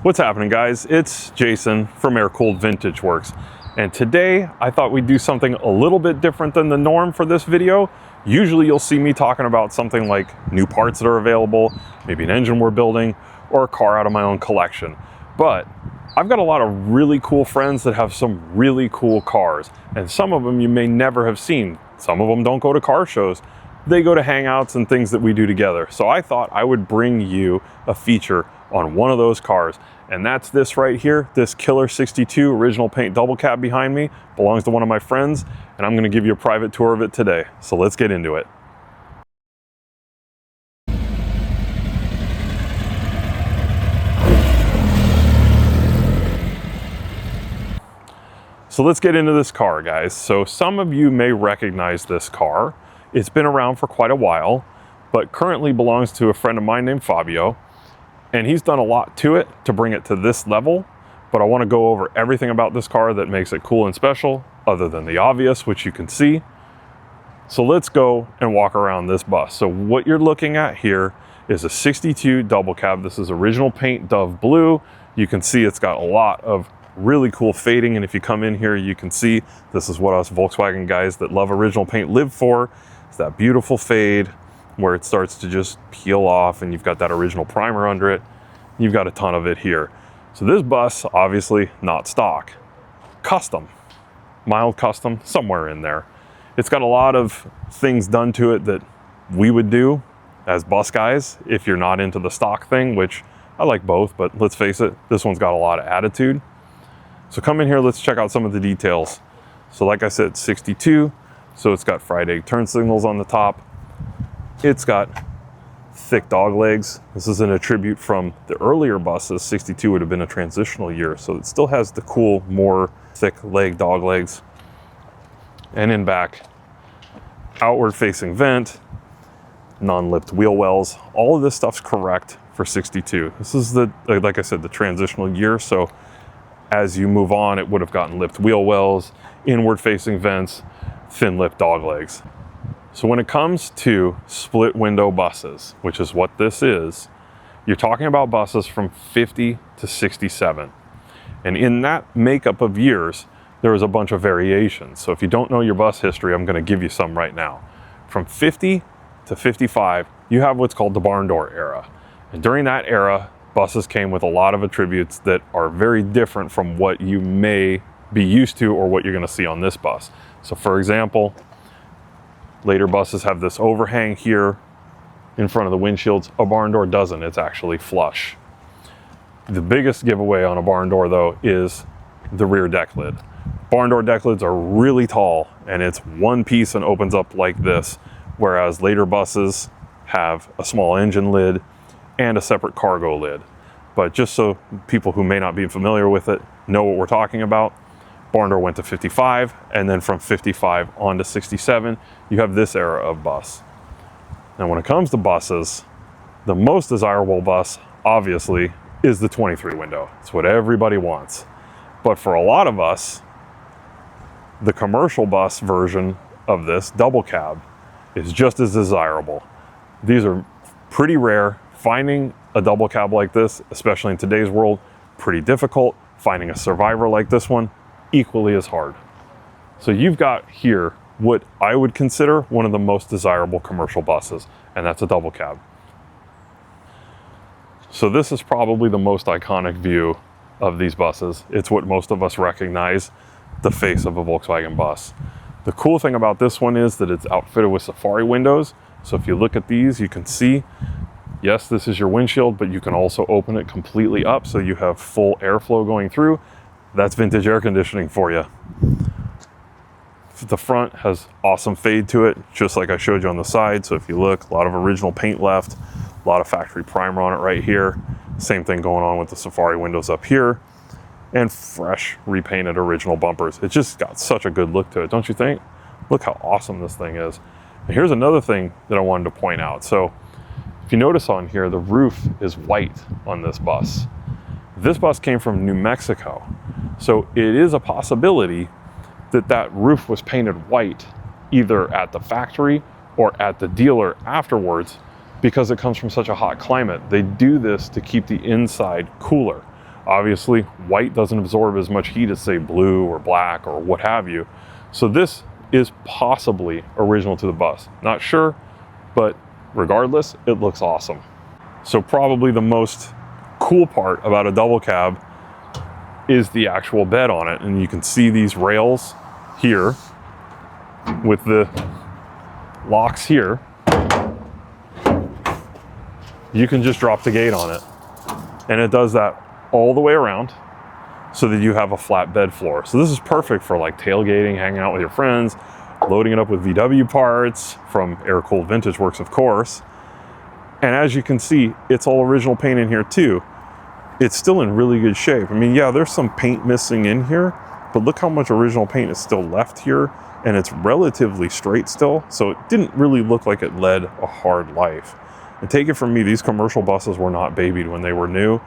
What's happening, guys? It's Jason from Aircooled Vintage Works, and today I thought we'd do something a little bit different than the norm for this video. Usually you'll see me talking about something like new parts that are available, maybe an engine we're building, or a car out of my own collection. But I've got a lot of really cool friends that have some really cool cars, and some of them you may never have seen. Some of them don't go to car shows. They go to hangouts and things that we do together. So I thought I would bring you a feature on one of those cars, and that's this right here. This Killer 62 original paint double cab behind me belongs to one of my friends, and I'm going to give you a private tour of it today. So let's get into it. So let's get into this car, guys. So some of you may recognize this car. It's been around for quite a while, but currently belongs to a friend of mine named Fabio. And he's done a lot to it to bring it to this level, but I want to go over everything about this car that makes it cool and special, other than the obvious, which you can see. So let's go and walk around this bus. So what you're looking at here is a 62 double cab. This is original paint Dove Blue. You can see it's got a lot of really cool fading, and if you come in here, you can see this is what us Volkswagen guys that love original paint live for. It's that beautiful fade where it starts to just peel off, and you've got that original primer under it. You've got a ton of it here. So this bus, obviously not stock, custom, mild custom, somewhere in there. It's got a lot of things done to it that we would do as bus guys if you're not into the stock thing, which I like both, but let's face it, this one's got a lot of attitude. So come in here, let's check out some of the details. So like I said, 62, so it's got fried egg turn signals on the top. It's got thick dog legs. This is an attribute from the earlier buses. 62 would have been a transitional year, so it still has the cool, more thick leg dog legs. And in back, outward facing vent, non-lipped wheel wells. All of this stuff's correct for 62. This is the, like I said, the transitional year, so as you move on, it would have gotten lipped wheel wells, inward facing vents, thin lipped dog legs. So when it comes to split window buses, which is what this is, you're talking about buses from 50 to 67. And in that makeup of years, there was a bunch of variations. So if you don't know your bus history, I'm going to give you some right now. From 50 to 55, you have what's called the barn door era. And during that era, buses came with a lot of attributes that are very different from what you may be used to or what you're going to see on this bus. So for example, later buses have this overhang here in front of the windshields. A barn door doesn't, it's actually flush. The biggest giveaway on a barn door though is the rear deck lid. Barn door deck lids are really tall, and it's one piece and opens up like this, whereas later buses have a small engine lid and a separate cargo lid. But just so people who may not be familiar with it know what we're talking about, barn door went to 55, and then from 55 on to 67, you have this era of bus. Now when it comes to buses, the most desirable bus, obviously, is the 23 window. It's what everybody wants. But for a lot of us, the commercial bus version of this double cab is just as desirable. These are pretty rare. Finding a double cab like this, especially in today's world, pretty difficult. Finding a survivor like this one, equally as hard. So you've got here what I would consider one of the most desirable commercial buses, and that's a double cab. So this is probably the most iconic view of these buses. It's what most of us recognize, the face of a Volkswagen bus. The cool thing about this one is that it's outfitted with safari windows. So if you look at these, you can see, yes, this is your windshield, but you can also open it completely up so you have full airflow going through. That's vintage air conditioning for you. The front has awesome fade to it, just like I showed you on the side. So if you look, a lot of original paint left, a lot of factory primer on it right here. Same thing going on with the safari windows up here, and fresh repainted original bumpers. It just got such a good look to it, don't you think? Look how awesome this thing is. And here's another thing that I wanted to point out. So if you notice on here, the roof is white on this bus. This bus came from New Mexico. So it is a possibility that that roof was painted white either at the factory or at the dealer afterwards, because it comes from such a hot climate. They do this to keep the inside cooler. Obviously, white doesn't absorb as much heat as say blue or black or what have you. So this is possibly original to the bus. Not sure, but regardless, it looks awesome. So probably the most cool part about a double cab is the actual bed on it. And you can see these rails here with the locks here. You can just drop the gate on it. And it does that all the way around so that you have a flat bed floor. So this is perfect for like tailgating, hanging out with your friends, loading it up with VW parts from Aircooled Vintage Works, of course. And as you can see, it's all original paint in here too. It's still in really good shape. I mean, yeah, there's some paint missing in here, but look how much original paint is still left here, and it's relatively straight still. So it didn't really look like it led a hard life. And take it from me, these commercial buses were not babied when they were new,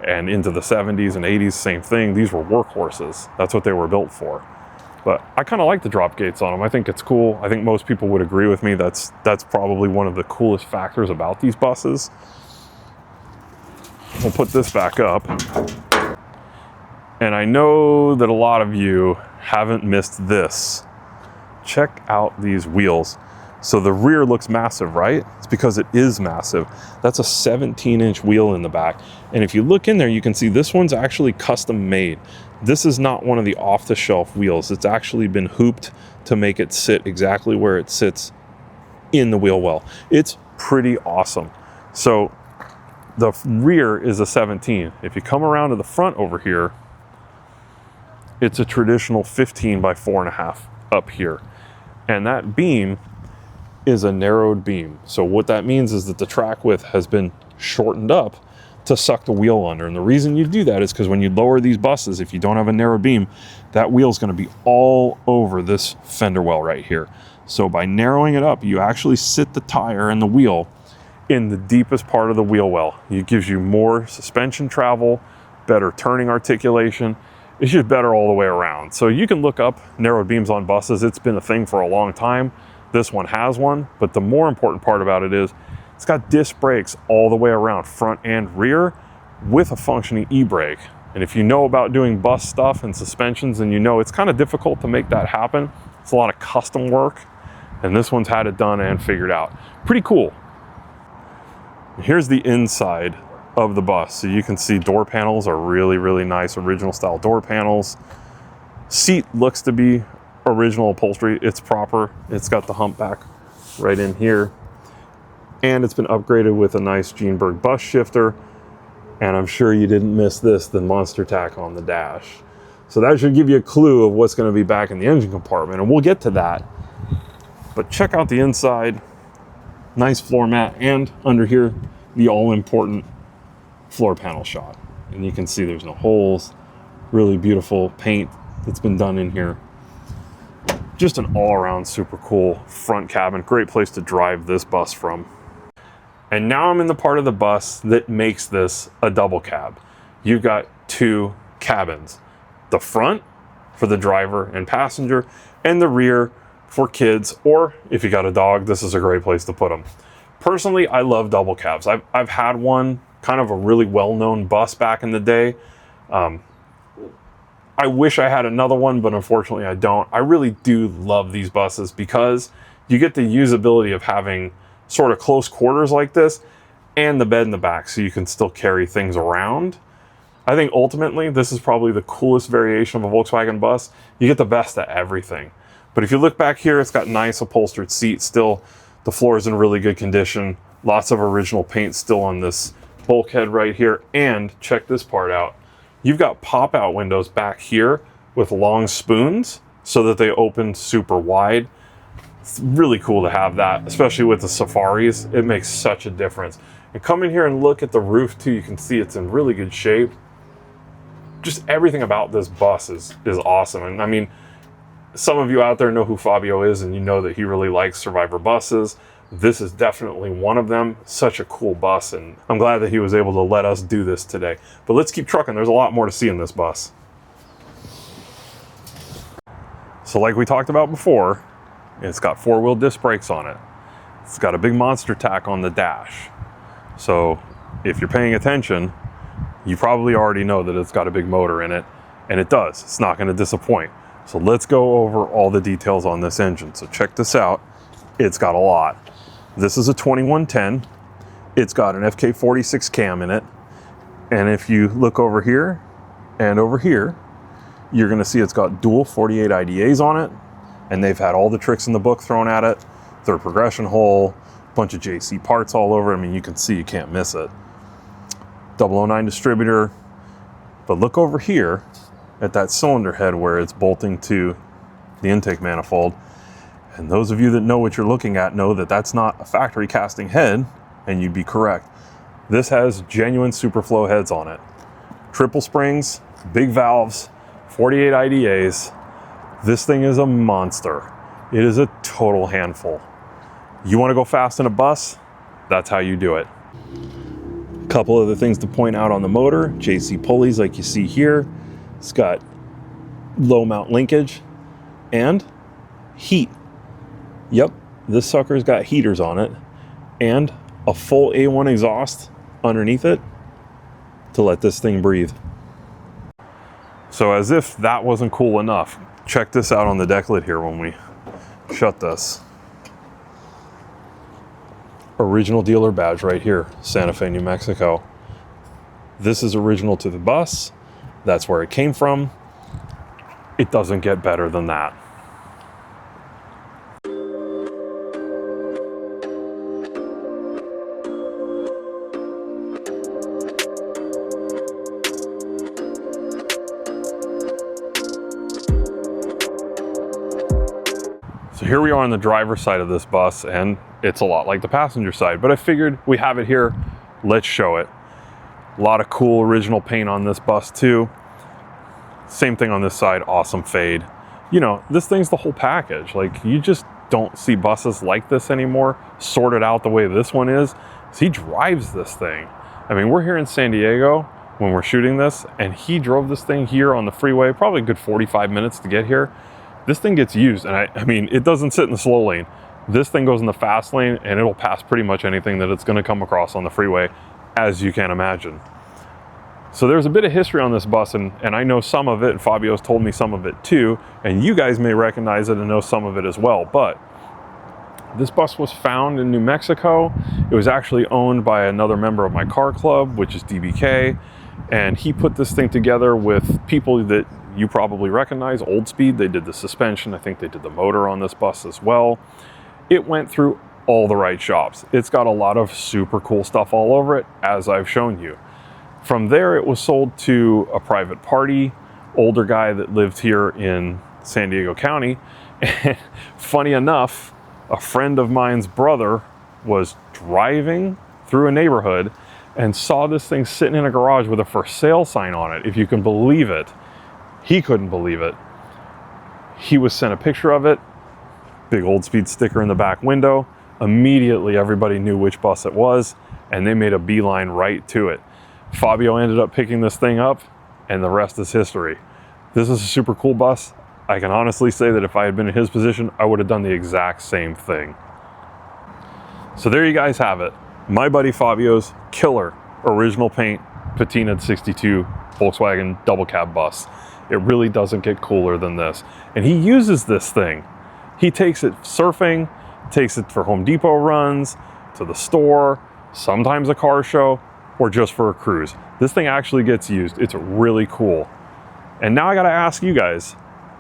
and into the 70s and 80s, same thing. These were workhorses. That's what they were built for. But I kind of like the drop gates on them. I think it's cool. I think most people would agree with me. That's probably one of the coolest factors about these buses. We'll put this back up. And I know that a lot of you haven't missed this. Check out these wheels. So the rear looks massive, right? It's because it is massive. That's a 17-inch wheel in the back. And if you look in there, you can see this one's actually custom made. This is not one of the off-the-shelf wheels. It's actually been hooped to make it sit exactly where it sits in the wheel well. It's pretty awesome. So the rear is a 17. If you come around to the front over here, it's a traditional 15 by 4.5 up here. And that beam is a narrowed beam. So what that means is that the track width has been shortened up to suck the wheel under. And the reason you do that is because when you lower these buses, if you don't have a narrow beam, that wheel is going to be all over this fender well right here. So by narrowing it up, you actually sit the tire and the wheel in the deepest part of the wheel well. It gives you more suspension travel, better turning articulation. It's just better all the way around. So you can look up narrowed beams on buses. It's been a thing for a long time. This one has one, but the more important part about it is it's got disc brakes all the way around, front and rear, with a functioning e-brake. And if you know about doing bus stuff and suspensions, then you know it's kind of difficult to make that happen. It's a lot of custom work, and this one's had it done and figured out. Pretty cool. Here's the inside of the bus. So you can see door panels are really, really nice, original style door panels. Seat looks to be original upholstery. It's proper. It's got the humpback right in here. And it's been upgraded with a nice Geenberg bus shifter. And I'm sure you didn't miss this, the monster tack on the dash. So that should give you a clue of what's going to be back in the engine compartment. And we'll get to that. But check out the inside. Nice floor mat. And under here, the all-important floor panel shot. And you can see there's no holes. Really beautiful paint that's been done in here. Just an all-around super cool front cabin. Great place to drive this bus from. And now I'm in the part of the bus that makes this a double cab. You've got two cabins. The front for the driver and passenger, and the rear for kids, or if you got a dog, this is a great place to put them. Personally, I love double cabs. I've had one, kind of a really well-known bus back in the day. I wish I had another one, but unfortunately I don't. I really do love these buses because you get the usability of having sort of close quarters like this and the bed in the back so you can still carry things around. I think ultimately this is probably the coolest variation of a Volkswagen bus. You get the best of everything. But if you look back here, it's got nice upholstered seats still. The floor is in really good condition. Lots of original paint still on this bulkhead right here. And check this part out. You've got pop-out windows back here with long spoons so that they open super wide. It's really cool to have that, especially with the Safaris. It makes such a difference. And come in here and look at the roof too. You can see it's in really good shape. Just everything about this bus is awesome. And I mean, some of you out there know who Fabio is, and you know that he really likes Survivor buses. This is definitely one of them. Such a cool bus, and I'm glad that he was able to let us do this today. But let's keep trucking. There's a lot more to see in this bus. So like we talked about before, it's got four-wheel disc brakes on it. It's got a big monster tack on the dash. So if you're paying attention, You probably already know that it's got a big motor in it, and it does. It's not going to disappoint. So let's go over all the details on this engine. So check this out. It's got a lot. This is a 2110. It's got an FK46 cam in it. And if you look over here and over here, you're going to see it's got dual 48 IDAs on it. And they've had all the tricks in the book thrown at it. Third progression hole, bunch of JC parts all over. I mean, you can see, you can't miss it. 009 distributor. But look over here at that cylinder head where it's bolting to the intake manifold. And those of you that know what you're looking at know that that's not a factory casting head, and you'd be correct. This has genuine Superflow heads on it. Triple springs, big valves, 48 IDAs. This thing is a monster. It is a total handful. You want to go fast in a bus? That's how you do it. A couple other things to point out on the motor. JC pulleys like you see here. It's got low mount linkage and heat. Yep, this sucker's got heaters on it and a full A1 exhaust underneath it to let this thing breathe. So as if that wasn't cool enough, check this out on the deck lid here when we shut this. Original dealer badge right here, Santa Fe, New Mexico. This is original to the bus. That's where it came from. It doesn't get better than that. So here we are on the driver's side of this bus, and it's a lot like the passenger side, but I figured we have it here, let's show it. A lot of cool original paint on this bus too. Same thing on this side, awesome fade. You know, this thing's the whole package. Like, you just don't see buses like this anymore, sorted out the way this one is. So he drives this thing. I mean, we're here in San Diego when we're shooting this, and he drove this thing here on the freeway, probably a good 45 minutes to get here. This thing gets used, and I mean, it doesn't sit in the slow lane. This thing goes in the fast lane, and it'll pass pretty much anything that it's gonna come across on the freeway, as you can imagine. So there's a bit of history on this bus, and I know some of it, and Fabio's told me some of it too, and you guys may recognize it and know some of it as well, but this bus was found in New Mexico. It was actually owned by another member of my car club, which is DBK, and he put this thing together with people that you probably recognize, Old Speed. They did the suspension. I think they did the motor on this bus as well. It went through all the right shops. It's got a lot of super cool stuff all over it, as I've shown you. From there, it was sold to a private party, older guy that lived here in San Diego County. And funny enough, a friend of mine's brother was driving through a neighborhood and saw this thing sitting in a garage with a for sale sign on it, if you can believe it. He couldn't believe it. He was sent a picture of it, big Old Speed sticker in the back window. Immediately, everybody knew which bus it was, and they made a beeline right to it. Fabio ended up picking this thing up, and the rest is history. This is a super cool bus. I can honestly say that if I had been in his position, I would have done the exact same thing. So there you guys have it. My buddy Fabio's killer original paint Patina 62 Volkswagen double cab bus. It really doesn't get cooler than this. And he uses this thing. He takes it surfing, takes it for Home Depot runs, to the store, sometimes a car show, or just for a cruise. This thing actually gets used. It's really cool. And now I gotta ask you guys,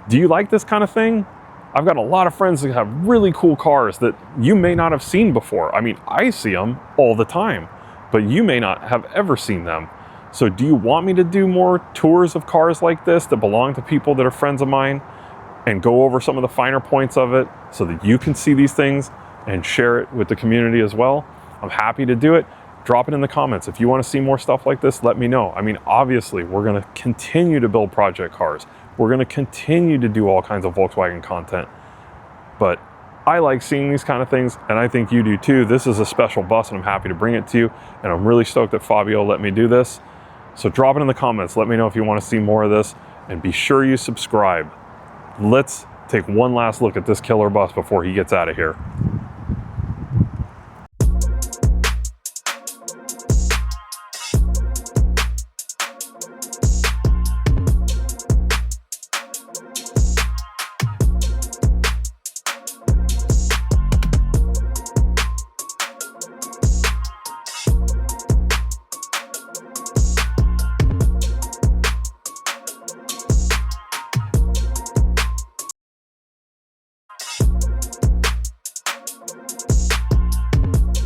do you like this kind of thing? I've got a lot of friends that have really cool cars that you may not have seen before. I mean, I see them all the time, but you may not have ever seen them. So do you want me to do more tours of cars like this that belong to people that are friends of mine and go over some of the finer points of it so that you can see these things and share it with the community as well? I'm happy to do it. Drop it in the comments. If you want to see more stuff like this, let me know. I mean, obviously, we're going to continue to build project cars. We're going to continue to do all kinds of Volkswagen content. But I like seeing these kind of things, and I think you do too. This is a special bus, and I'm happy to bring it to you. And I'm really stoked that Fabio let me do this. So drop it in the comments. Let me know if you want to see more of this, and be sure you subscribe. Let's take one last look at this killer bus before he gets out of here.